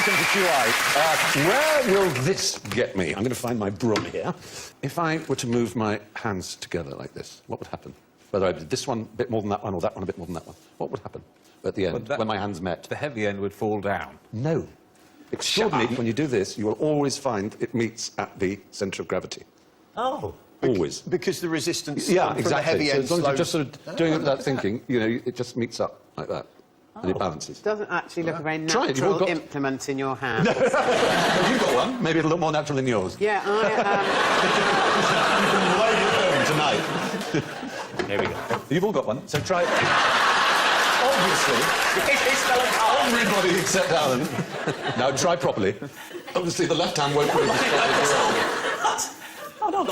welcome to QI. Where will this get me? I'm going to find my broom here. If I were to move my hands together like this, what would happen? Whether I did this one a bit more than that one, or that one a bit more than that one, what would happen at the end, when my hands met? The heavy end would fall down. No. Extraordinarily, when you do this, you will always find it meets at the centre of gravity. Oh. Always. Because the resistance Yeah, from exactly. the heavy So end as long as you're slows... just sort of doing it without thinking, you know, it just meets up like that. And it balances. Doesn't actually look a very Try it, you've all natural got- implement in your hand. Have you got one? Maybe it'll look more natural than yours. Yeah, Tonight. There we go. You've all got one, so try it. Obviously, everybody except Alan. Now try properly. Obviously, the left hand won't work. Oh, no,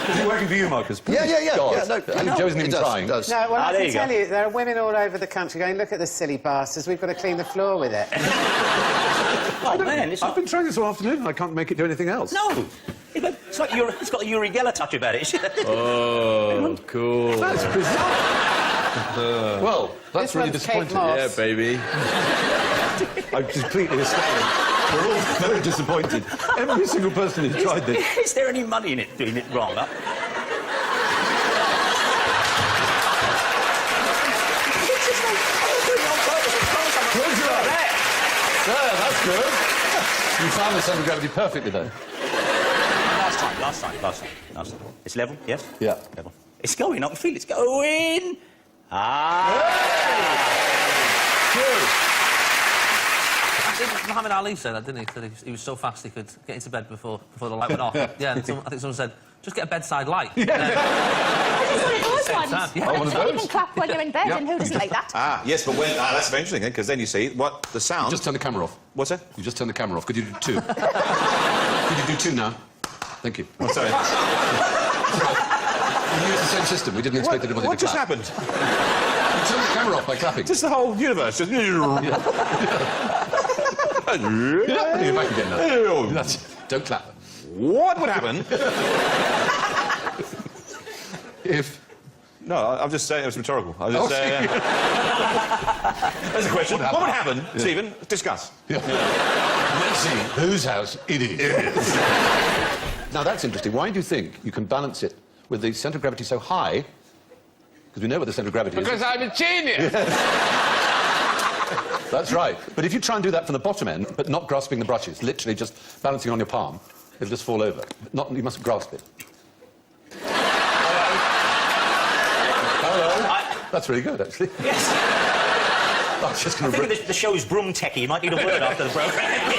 Is it working for you, Marcus? Yeah. God. No, Joe isn't even trying. It does. No, well, I there can you tell go. you, there are women all over the country going, look at the silly bastards, we've got to clean the floor with it. Oh, man, it's... I've been trying this all afternoon and I can't make it do anything else. No! It's like it's got a Uri Geller touch about it. Oh, cool. That's bizarre. Well, that's This really one's Kate disappointing. Moss. Yeah, baby. I'm completely astounded. We're all very disappointed. Every single person who's tried this. Is there any money in it doing it wrong? Huh? It's just like, I'm doing it on purpose. I promise I'm Close your not eyes. There, that's good. You found the centre of gravity perfectly, though. Last time. It's level, yes? Yeah. Level. It's going, I can feel it's going. Ah! Muhammad Ali said that, didn't he? That he was so fast he could get into bed before the light went off. Yeah, and I think someone said, just get a bedside light. I just wanted ones. Yeah. one of So you those. can clap when you're in bed, Yep. and who doesn't like that? Ah, yes, but when... Ah, that's very interesting, because then you see what the sound... Just turn the camera off. What's that? You just turn the camera off. Could you do two? Could you do two now? Thank you. Oh, sorry. We used the same system. We didn't expect anybody What to just clap. happened? You turned the camera off by clapping. Just the whole universe. Just... Yeah, you're back again now. That's, don't clap. What would happen? If... No, I'm just saying it was rhetorical. I was just saying... There's a question. What would happen, Stephen? Discuss. Let's see whose house it is. Now, that's interesting. Why do you think you can balance it with the centre of gravity so high? Because we know what the centre of gravity is. Because I'm a genius! That's right. But if you try and do that from the bottom end, but not grasping the brushes, literally just balancing on your palm, it'll just fall over. Not, you mustn't grasp it. Hello. That's really good, actually. Yes. I was just I going to... think the show's broom techie. You might need a word after the programme.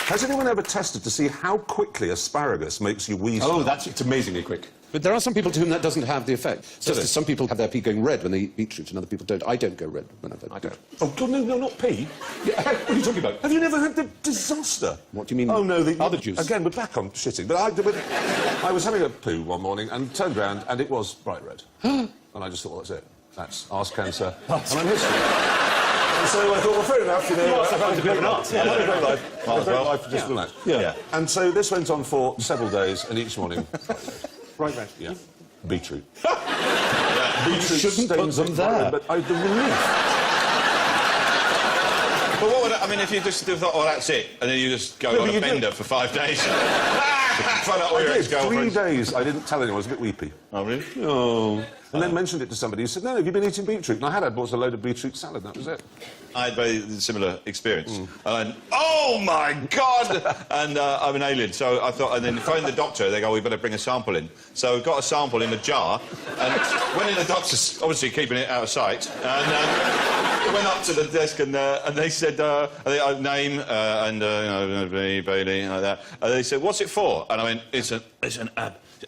Has anyone ever tested to see how quickly asparagus makes you wheeze? Oh, it's amazingly quick. But there are some people to whom that doesn't have the effect. Just as some people have their pee going red when they eat beetroot and other people don't. I don't go red when I've had beetroot. Oh, God, no, not pea. Yeah, what are you talking about? Have you never had the disaster? What do you mean? Oh, no, the other juice? Again, we're back on shitting. But I was having a poo one morning and turned round and it was bright red. And I just thought, well, that's it. That's arse cancer. And I'm history. And so I thought, well, fair enough, you know. I've had a great life. I've had a great life. I've had a great life, just relax. Yeah. And so this went on for several days, and each morning... Bright red. Yeah. Beetroot. You shouldn't put them there. But the relief... But what would... I mean, if you just thought, oh, that's it, and then you just go on a bender for 5 days... Find out all your I did. 3 ex-girlfriends. days. I didn't tell anyone. I was a bit weepy. Oh, really? Oh. And then mentioned it to somebody. He said, no, have you been eating beetroot? And I bought a load of beetroot salad. That was it. I had a very similar experience. And oh, my God! And I'm an alien, so I thought... And then phoned the doctor. They go, we better bring a sample in. So got a sample in a jar, and went in the doctor's, obviously keeping it out of sight, and went up to the desk, and they said, name, and, Bailey, like that. And they said, what's it for? And I went, it's an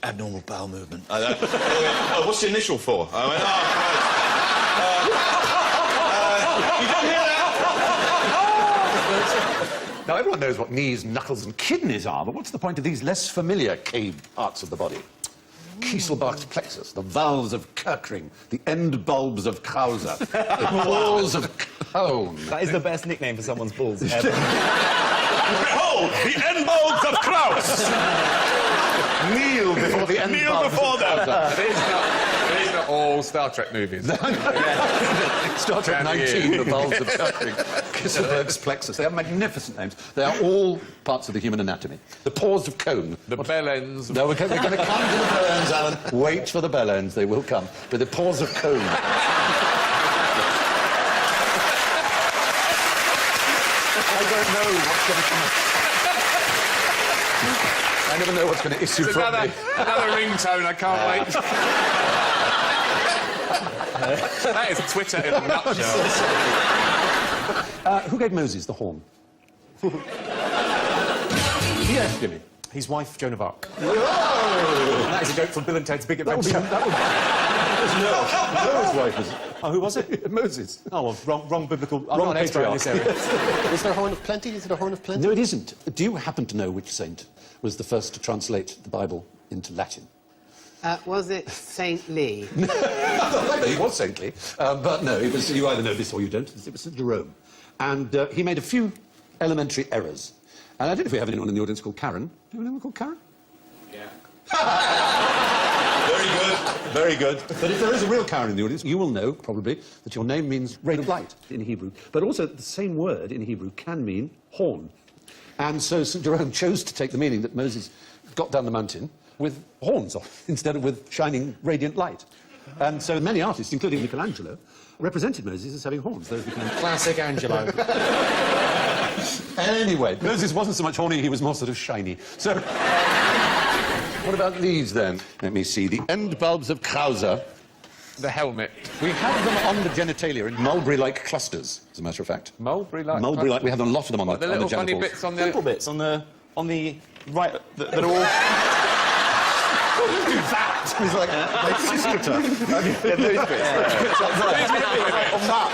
abnormal bowel movement. And they went, oh, what's the initial for? I went, you didn't hear that? Now, everyone knows what knees, knuckles and kidneys are, but what's the point of these less familiar cave parts of the body? Kieselbach's plexus, the valves of Kirkring, the end bulbs of Krauser, the balls of Cone. That is the best nickname for someone's balls ever. Behold, the end bulbs of Kraus! Kneel before the end Kneel bulbs before of them. Krauser. These are all Star Trek movies. Star Trek 19, the bulbs of Kirkring, Kieselberg's plexus. They have magnificent names. They are all parts of the human anatomy. The pores of Cone. The bell ends. No, we're going to come to the bell ends, Alan. Wait for the bell ends, they will come. But the pores of Cone. I don't know what's going to come. I never know what's going to issue It's from another me. ringtone, I can't wait. That is Twitter in a nutshell. Who gave Moses the horn? Yes, Jimmy. His wife, Joan of Arc. Whoa! That is a joke from Bill and Ted's Big That would be... Adventure. Noah's wife was it? Oh, who was it? Moses. Oh, well, wrong biblical... I'm Wrong not an expert in this area. Is there a horn of plenty? Is it a horn of plenty? No, it isn't. Do you happen to know which saint was the first to translate the Bible into Latin? Was it St. Lee? He was saintly, but no, it was, you either know this or you don't. It was St. Jerome. And he made a few elementary errors. And I don't know if we have anyone in the audience called Karen. Do you have anyone called Karen? Very good, very good. But if there is a real Karen in the audience, you will know, probably, that your name means ray of light in Hebrew. But also, the same word in Hebrew can mean horn. And so St. Jerome chose to take the meaning that Moses got down the mountain with horns on, instead of with shining, radiant light. And so many artists, including Michelangelo, represented Moses as having horns. Those became... Classic Angelo. Anyway, Moses wasn't so much horny, he was more sort of shiny. So, what about these, then? Let me see. The end bulbs of Krauser. The helmet. We have them on the genitalia in mulberry-like clusters, as a matter of fact. Mulberry-like. Mulberry-like. We have a lot of them on The the little funny genitals. bits on the... Simple bits on the right that are all... It's like sister. those bits.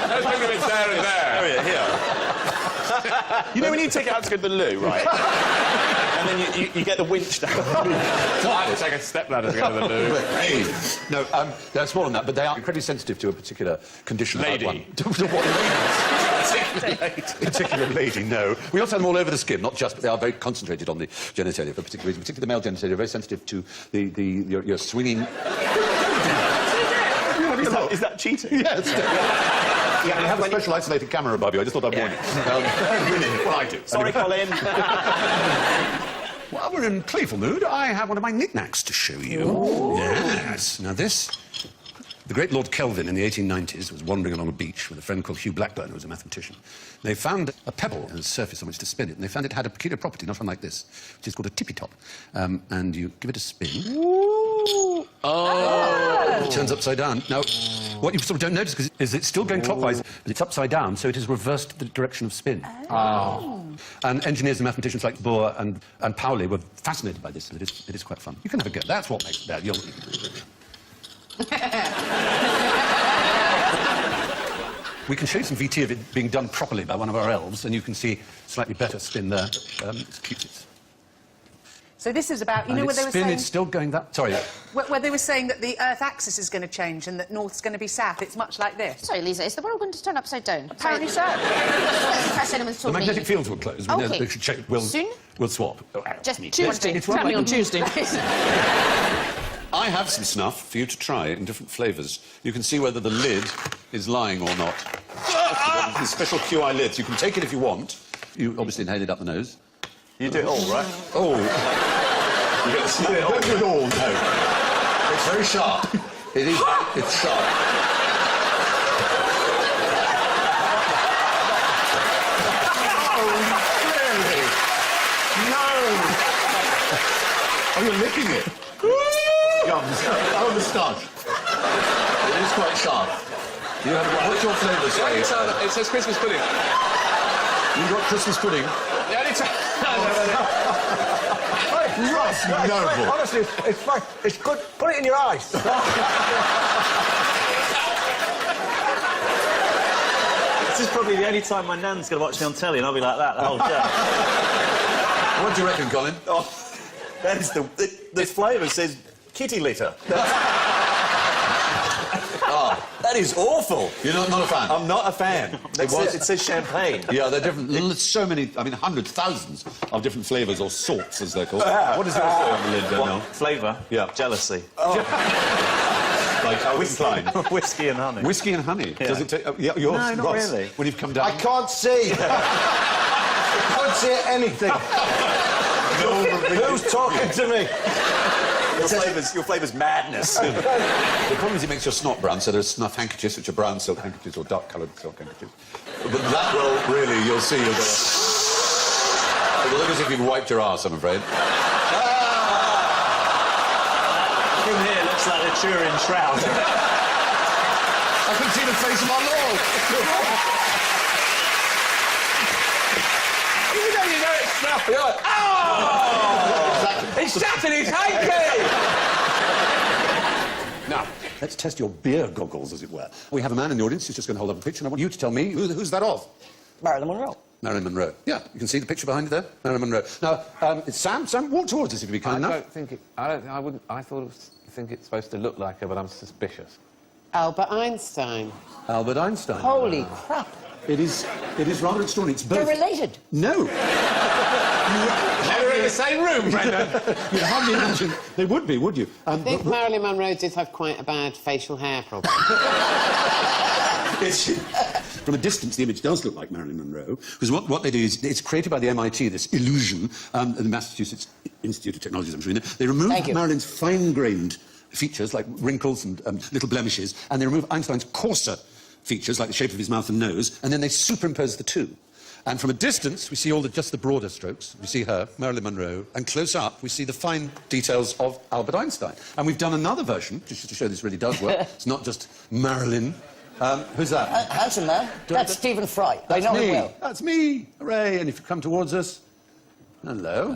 Those little bits there and there. Here. You know when you take it out to go to the loo, right? And then you get the winch down. I would take a stepladder to go to the loo. No, they're smaller than that, but they are incredibly sensitive to a particular condition. Lady. To what ladies? Particular lady, no. We also have them all over the skin, not just, but they are very concentrated on the genitalia for a particular reason. Particularly the male genitalia are very sensitive to your swinging... Is that cheating? Yes. Yeah, I have a special isolated camera above you. I just thought I'd warn you. Really, well, I do. Sorry, Colin. Well, we're in playful mood. I have one of my knickknacks to show you. Ooh. Yes. Now, this... The great Lord Kelvin in the 1890s was wandering along a beach with a friend called Hugh Blackburn, who was a mathematician. They found a pebble in a surface on which to spin it, and they found it had a peculiar property, not unlike this, which is called a tippy-top. And you give it a spin. Ooh. Oh! It turns upside down. Now, what you sort of don't notice is it's still going clockwise, but it's upside down, so it has reversed the direction of spin. Oh. And engineers and mathematicians like Bohr and Pauli were fascinated by this, and it is quite fun. You can have a go. That's what makes that. We can show you some VT of it being done properly by one of our elves, and you can see slightly better spin there. It's cute. So this is about, you And know, where its they were spin, saying... it's still going that... Sorry. Where they were saying that the Earth axis is going to change and that north's going to be south. It's much like this. Sorry, Lisa, is the world going to turn upside down? Apparently so. Press anyone's The told me. magnetic fields will close. Okay. They should check. We'll Soon? We'll swap. Just Tuesday. It's one Tell me way. on Tuesday. I have some snuff for you to try in different flavours. You can see whether the lid is lying or not. These special QI lids. You can take it if you want. You obviously inhale it up the nose. You do it all, right? Oh. You get to see it all. Don't do it all, no. It's very sharp. It is. It's sharp. Oh, you're licking it. Gums. Oh, moustache. It is quite sharp. You have, what's your flavour, say? It says Christmas pudding. You've got Christmas pudding. The only time... Noble. Honestly, it's fine. It's good. Put it in your eyes. This is probably the only time my nan's going to watch me on telly, and I'll be like that the whole day. What do you reckon, Colin? Oh, that is the flavour says kitty litter. That is awful. You're not a fan? I'm not a fan. It says champagne. Yeah, they're different. So many, I mean, hundreds, thousands of different flavours or sorts, as they're called. What is your flavour? Yeah. Jealousy. Like Calvin Klein. Whiskey and honey. Whiskey and honey. Yeah. Does it take... yours, No, not Ross, really. When you've come down... I can't see. I can't see anything. Who's talking to me? Your flavour's madness. The problem is it makes your snot brown, so there's snuff handkerchiefs, which are brown silk handkerchiefs or dark-coloured silk handkerchiefs. But that will really, you'll see, you'll get... It will look as if you've wiped your arse, I'm afraid. From here looks like a Turin shroud. I can see the face of our Lord. You know it's stuff. You're like, oh! He's shattered his hanky! Now, let's test your beer goggles, as it were. We have a man in the audience who's just going to hold up a picture, and I want you to tell me who's that of? Marilyn Monroe. Marilyn Monroe. Yeah, you can see the picture behind you there. Marilyn Monroe. Now, it's Sam. Sam, walk towards us if you'd be kind enough. I think it's supposed to look like her, but I'm suspicious. Albert Einstein. Albert Einstein. Holy crap. It is rather extraordinary. It's both. They're related. No. They're in the same room, Brendan. You'd hardly imagine they would be, would you? I think Marilyn Monroe did have quite a bad facial hair problem. From a distance, the image does look like Marilyn Monroe, because what they do is, it's created by the MIT, this illusion, the Massachusetts Institute of Technology, I'm sure you know. They remove Marilyn's fine-grained features, like wrinkles and little blemishes, and they remove Einstein's coarser features, like the shape of his mouth and nose, and then they superimpose the two. And from a distance, we see just the broader strokes. We see her, Marilyn Monroe, and close up, we see the fine details of Albert Einstein. And we've done another version, just to show this really does work. It's not just Marilyn. Who's that? Handsome man. That's Stephen Fry. I know him well. That's me. Hooray. And if you come towards us... Hello.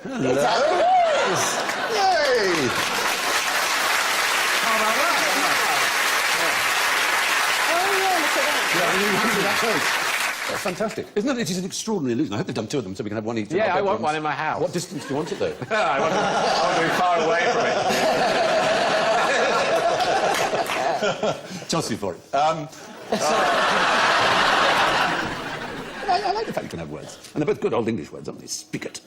Hello. Yay! How about that? That's fantastic. Isn't it? It is an extraordinary illusion. I hope they've done two of them so we can have one each. Yeah, I want one in my house. What distance do you want it, though? I want to be far away from it. Chelsea for it. I like the fact you can have words. And they're both good old English words, aren't they? Spigot.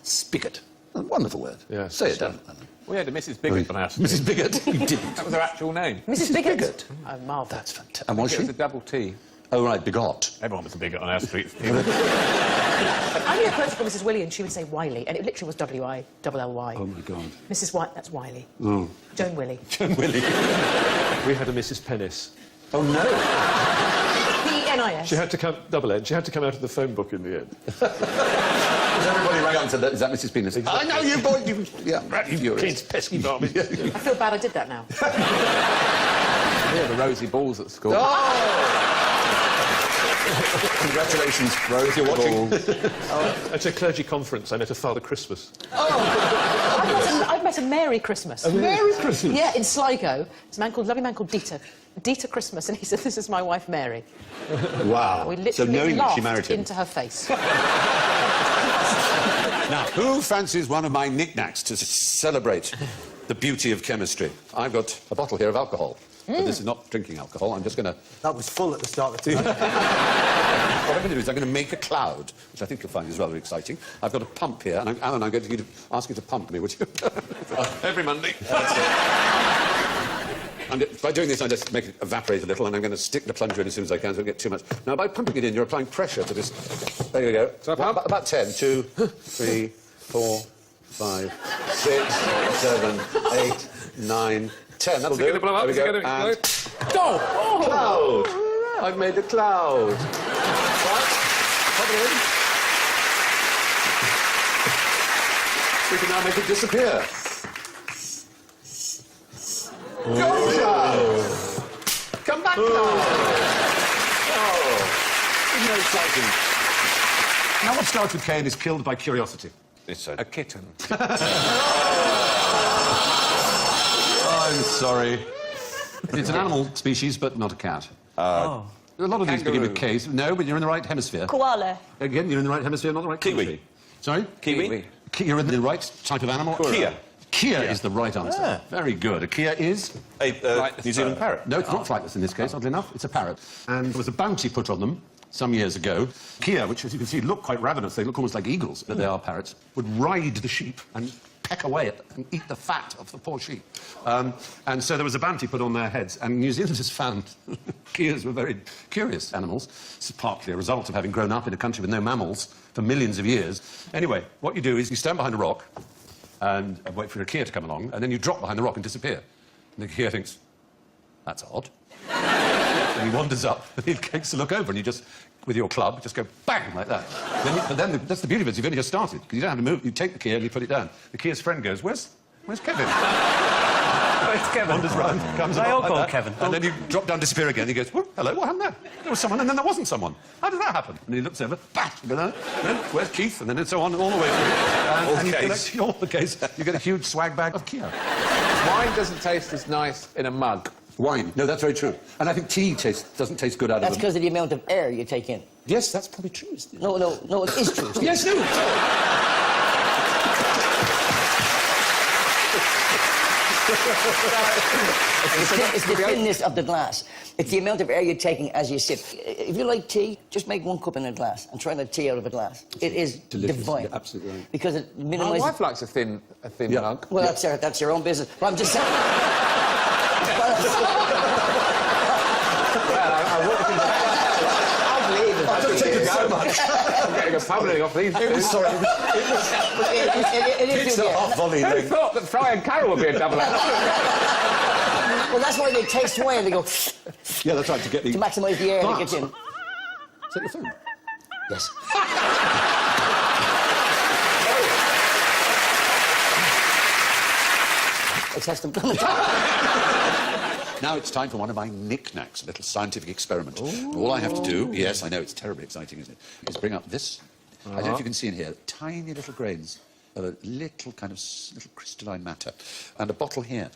Spigot. A wonderful word. Yeah, say it, Dan. We had a Mrs. Bigot on our street. Mrs. Bigot? You didn't. That was her actual name. Mrs. Bigot. Bigot. Oh, marvellous. That's fantastic. And was It she? was a double T. Oh, right, bigot. Everyone was a bigot on our street. I knew a person called Mrs. Willie and she would say Wiley, and it literally was W-I-L-L-Y. Oh, my God. Mrs. White, that's Wiley. Oh. Joan Willie. Joan Willie. We had a Mrs. Pennis. Oh, no. P-E-N-I-S. She had to come, double N, she had to come out of the phone book in the end. Everybody rang up and said, is that Mrs. Penis? I know you, boy. Yeah, you Kids, pesky barmy. I feel bad I did that now. We had the rosy balls at school. Congratulations, Rose, if you're watching. At a clergy conference, I met a Father Christmas. I've met a Mary Christmas. A Merry Christmas? Yeah, in Sligo. There's a lovely man called Dieter. Dieter Christmas, and he said, this is my wife, Mary. Wow. We So literally knowing that laughed she married him. into her face. Now, who fancies one of my knickknacks to celebrate the beauty of chemistry? I've got a bottle here of alcohol. But this is not drinking alcohol. I'm just going to... That was full at the start of the time. What I'm going to do is I'm going to make a cloud, which I think you'll find is rather exciting. I've got a pump here, and Alan, I'm going to ask you to pump me, would you? Every Monday. And by doing this, I just make it evaporate a little, and I'm going to stick the plunger in as soon as I can so I don't get too much. Now, by pumping it in, you're applying pressure to this. There you go. So about 10. 2, 3, 4, 5, 6, 7, 8, 9, 10. That'll do. Is it going to blow up? There we Is it go. going to And... explode? Oh! Cloud! I've made a cloud. Right. Pop it in. We can now make it disappear. Go, cloud! Come back, cloud! Oh, isn't that exciting? Now, what starts with Cain is killed by curiosity. It's A kitten. I'm sorry. It's an animal species, but not a cat. A lot of these begin with K's. No, but you're in the right hemisphere. Koala. Again, you're in the right hemisphere, not the right Kiwi. country. Sorry? Kiwi. Kia is the right type of animal? Kia. Kia is the right answer. Very good. A Kia is... A New Zealand parrot. No, it's not flightless in this case, oddly enough. It's a parrot. And there was a bounty put on them some years ago. Kia, which, as you can see, look quite ravenous. They look almost like eagles, but they are parrots, would ride the sheep and peck away at and eat the fat of the poor sheep. And so there was a bounty put on their heads, and New Zealanders found Kias were very curious animals. This is partly a result of having grown up in a country with no mammals for millions of years. Anyway, what you do is you stand behind a rock and wait for a Kia to come along, and then you drop behind the rock and disappear. And the Kia thinks, that's odd. And he wanders up, and he takes a look over, and you just, with your club, just go bang, like that. Then that's the beauty of it, you've only just started, because you don't have to move. You take the Kia and you put it down. The Kia's friend goes, where's Kevin? Where's Kevin? Wanders round, comes They all along call like that, Kevin. And then you drop down, disappear again. He goes, whoop, hello, what happened there? There was someone, and then there wasn't someone. How did that happen? And he looks over, bash, you go, no, where's Keith? And then so on, all the way through. And all the case, you get a huge swag bag of Kia. Wine doesn't taste as nice in a mug. Wine. No, that's very true. And I think tea doesn't taste good out That's of them. because of the amount of air you take in. Yes, that's probably true, isn't it? No, it is true. Yes, no. It's the thinness of the glass. It's the amount of air you're taking as you sip. If you like tea, just make 1 cup in a glass and try that tea out of a glass. It is Delicious. divine. You're absolutely right. Because it My minimises... wife likes a thin mug. Well, that's your own business. But I'm just saying... I'll believe it. I've just taken so much. I'm getting a pummeling off these two. Sorry. It is It's true, a yeah. half-volley Who thing. thought that Fry and Carol would be a double act? Well, that's why they taste away and they go... Yeah, that's right, to get the... to maximise the air that gets in. Is that your phone? Yes. Let's have some fun. Now it's time for one of my knickknacks, a little scientific experiment. All I have to do, yes, I know, it's terribly exciting, isn't it, is bring up this. I don't know if you can see in here, tiny little grains of a little kind of little crystalline matter. And a bottle here.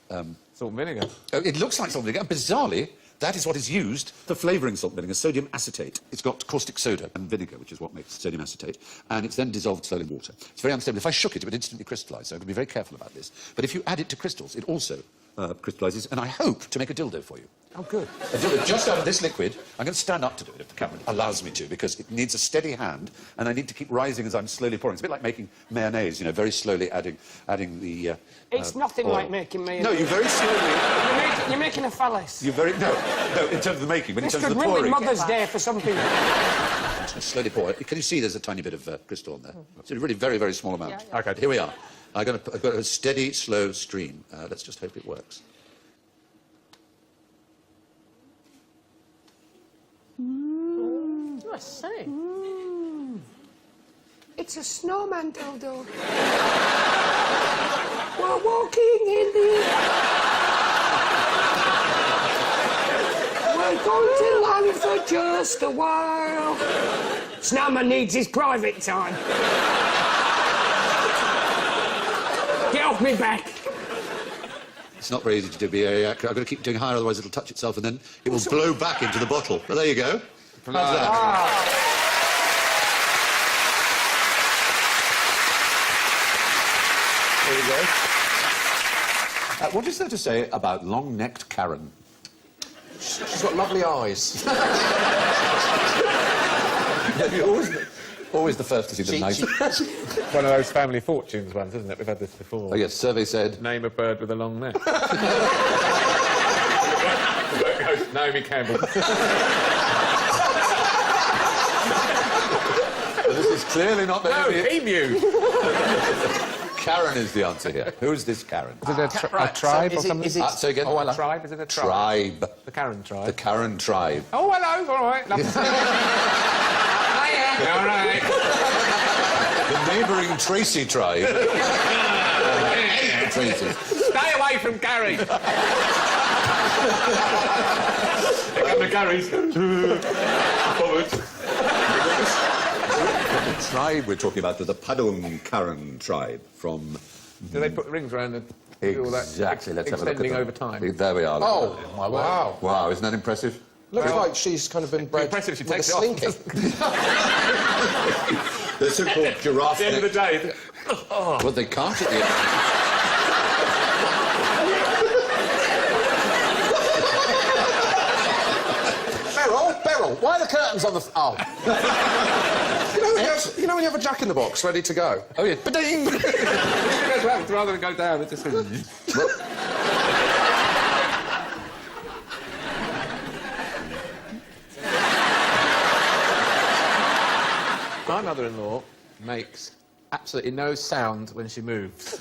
Salt and vinegar. Oh, it looks like salt and vinegar. Bizarrely, that is what is used for flavouring salt and vinegar, sodium acetate. It's got caustic soda and vinegar, which is what makes sodium acetate, and it's then dissolved slowly in water. It's very unstable. If I shook it, it would instantly crystallise, so I've got to be very careful about this. But if you add it to crystals, it also crystallises, and I hope to make a dildo for you. Oh, good. A dildo just out of this liquid. I'm going to stand up to do it if the camera allows me to, because it needs a steady hand, and I need to keep rising as I'm slowly pouring. It's a bit like making mayonnaise, you know, very slowly adding the... It's nothing oil. like making mayonnaise. No, you very slowly... You're making a phallus. You very... No, in terms of the making, but in This terms could of the ruin pouring... Mother's Day for some people. Just slowly pour it. Can you see there's a tiny bit of crystal on there? It's a really very, very small amount. Yeah, yeah. OK, here we are. I've got a steady, slow stream. Let's just hope it works. I say. It's a snowman dildo. We're walking in the... We're going to land for just a while. Snowman needs his private time. Get off me back. It's not very easy to do, be very accurate. I've got to keep doing higher, otherwise it'll touch itself, and then it will blow back into the bottle. But there you go. How's that? There you go. What is there to say about long-necked Karen? She's got lovely eyes. You're always the first to see the nice... One of those family fortunes ones, isn't it? We've had this before. Oh, yes, survey said... Name a bird with a long neck. Naomi Campbell. This is clearly not... No, emu! Karen is the answer here. Who is this Karen? Is it a tribe or something? Say again? Oh, a tribe? Is it a tribe? Tribe. The Karen tribe. The Karen tribe. Oh, hello, all right. Lovely. Hiya. All right. The neighbouring Tracy tribe. Tracy. Stay away from Gary. Here come the Garys. Forward. The tribe we're talking about is the Padung Karen tribe from... Do they put rings around and do all that? Exactly, let's have a look at extending them. over time. There we are. Oh, my word. Wow. Wow, isn't that impressive? Looks like she's kind of been bred Impressive, she with a takes it off. slinky. The so-called giraffe At the end of the neck. day, Well, they can't at the end. Beryl, why are the curtains on the... Oh. you know when you have a jack-in-the-box ready to go? Oh, yeah. Ba-ding! It goes left rather than go down. It just goes... My mother-in-law makes absolutely no sound when she moves.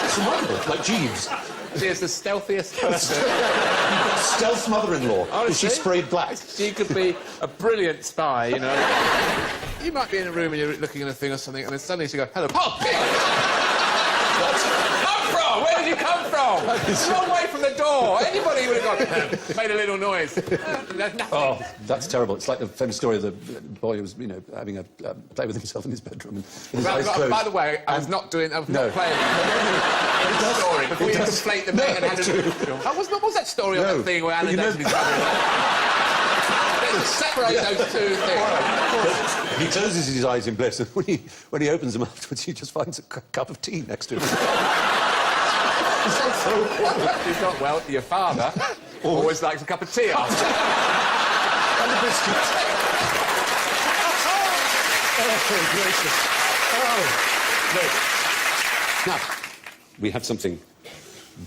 It's remarkable, like Jeeves. She is the stealthiest person. Stealth mother-in-law. Is she sprayed black? She could be a brilliant spy, you know. You might be in a room and you're looking at a thing or something, and then suddenly she goes, "Hello, Pop!" Come from? Where did you come from? It's a long way from the door. Anybody would have gone, made a little noise. There's nothing. Oh, that's terrible. It's like the famous story of the boy who was, you know, having a play with himself in his bedroom and with his eyes closed. By the way, I was not playing. Story before you conflate the men and had a... What was that story on that thing where Alan dated his brother? Separate those two things. He closes his eyes in bliss, and when he opens them afterwards, he just finds a cup of tea next to him. He's not, well, your father always likes a cup of tea after. And the biscuits. Oh, gracious. Oh. Now, we have something.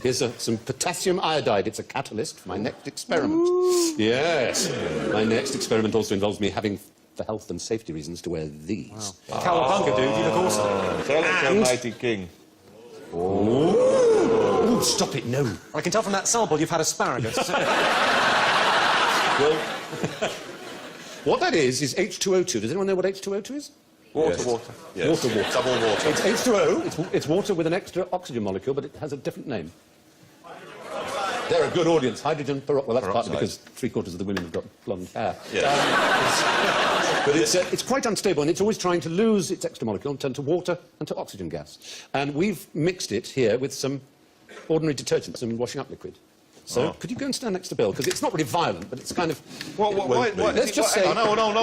Here's some potassium iodide. It's a catalyst for my next experiment. Ooh. Yes. My next experiment also involves me having, for health and safety reasons, to wear these. Wow. Cowabunga, dude. You look awesome. So like a mighty king. Ooh, stop it, no. I can tell from that sample you've had asparagus. Well, what that is H2O2. Does anyone know what H2O2 is? Water. Yes. Water. Double water. It's H2O. It's water with an extra oxygen molecule, but it has a different name. They're a good audience. Hydrogen peroxide. Well, that's partly because 3/4 of the women have got blonde hair. Yeah. But it's quite unstable, and it's always trying to lose its extra molecule and turn to water and to oxygen gas. And we've mixed it here with some ordinary detergent, some washing up liquid. So, could you go and stand next to Bill? Because it's not really violent, but it's kind of... Let's just say... No, hold on.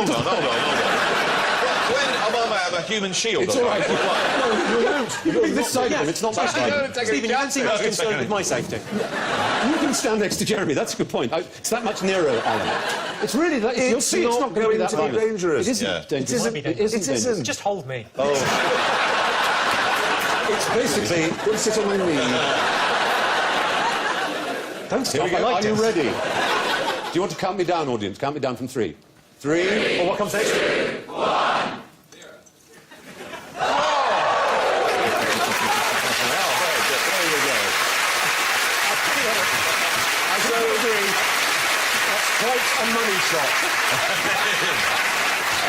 When am I have a human shield? It's all right. No, you can be this side of him. It's not that side. Stephen, you don't seem much concerned with my safety. You can stand next to Jeremy. That's a good point. It's that much nearer, Alan. It's really... You'll see it's not going to be that violent. Dangerous. It isn't dangerous. It isn't dangerous. Just hold me. Oh. It's basically... Don't sit on my knee. Don't stop. Here we go. Are you ready? Do you want to count me down, audience? Count me down from 3. 3. Well, what comes next? 1. I so agree. That's quite a money shot.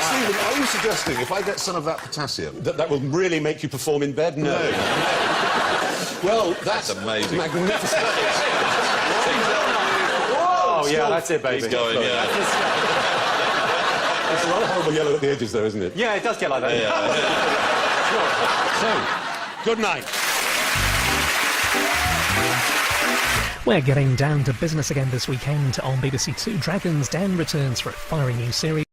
Stephen, are you suggesting if I get some of that potassium... That will really make you perform in bed? No. Well, that's amazing. Magnificent. Oh, yeah, that's it, baby. He's going, yeah. It's a rather horrible yellow at the edges, though, isn't it? Yeah, it does get like that. So, good night. We're getting down to business again this weekend on BBC Two. Dragon's Den returns for a fiery new series.